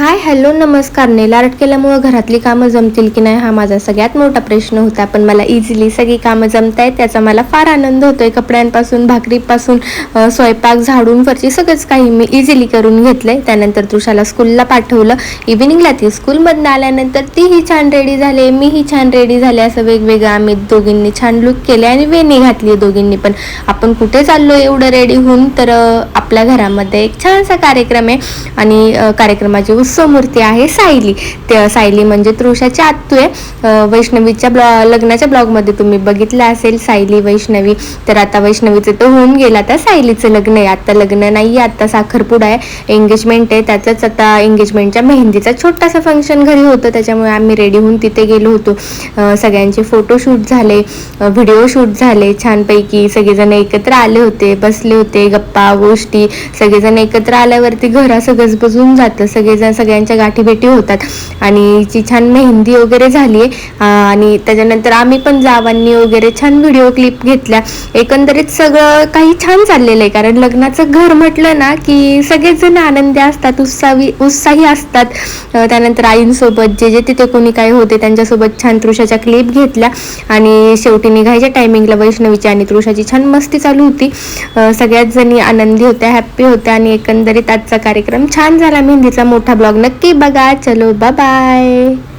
Hi hello नमस्कार. नेल art केल्यामुळे घरातली कामं जमतील की नाही हा माझा सगळ्यात मोठा प्रश्न होता, पण मला इझिली सगळी कामं जमत आहेत. त्याचा मला फार आनंद होतोय. कपड्यांपासून भाकरीपासून स्वयंपाक झाडून फरची सगळंच काही मी इझिली करून घेतलंय. त्यानंतर तृषाला स्कूलला पाठवलं. इव्हिनिंगला ती स्कूलमधून आल्यानंतर तीही छान रेडी झाले, मीही छान रेडी झाले. असं वेगवेगळं आम्ही दोघींनी छान लुक केले आणि वेणी घातली दोघींनी पण. आपण कुठे चाललो एवढं रेडी होऊन, तर आपल्या घरामध्ये एक छानसा कार्यक्रम आहे आणि कार्यक्रमाची उत्सव मूर्ती आहे सायली. ते सायली म्हणजे तृषाची आत्तू आहे. वैष्णवीच्या लग्नाच्या ब्लॉगमध्ये तुम्ही बघितलं असेल सायली वैष्णवी. तर आता वैष्णवीचं तर होऊन गेलं, आता सायलीचं लग्न आहे. आता लग्न नाही आहे, आता साखरपुडा आहे, एंगेजमेंट आहे. त्याचंच आता एंगेजमेंटच्या मेहंदीचा छोटासा फंक्शन घरी होतं, त्याच्यामुळे आम्ही रेडी होऊन तिथे गेलो होतो. सगळ्यांचे फोटोशूट झाले, व्हिडिओ शूट झाले छानपैकी. सगळेजण एकत्र आले होते, बसले होते, गप्पा गोष्टी. सगळेजण एकत्र आल्यावरती घर असं गजबजून जातं. सगळेजण सगळ्यांच्या गाठीभेटी होतात आणि ची छान मेहंदी वगैरे झाली आणि त्याच्यानंतर आम्ही पण जावांनी वगैरे छान व्हिडिओ क्लिप घेतल्या. एकंदरीत सगळं काही छान चाललेलं आहे, कारण लग्नाचं घर म्हटलं ना की सगळेच जण आनंदी असतात, उत्साही असतात. त्यानंतर आईंसोबत जे तिथे कोणी काय होते त्यांच्यासोबत छान तृषाच्या क्लिप घेतल्या आणि शेवटी निघायच्या टायमिंगला वैष्णवीची आणि तृषाची छान मस्ती चालू होती. सगळ्याच जणी आनंदी होत्या, हॅप्पी होत्या आणि एकंदरीत आजचा कार्यक्रम छान झाला. मेहंदीचा मोठा ब्लॉग नक्की बघा. चलो बाय बाय.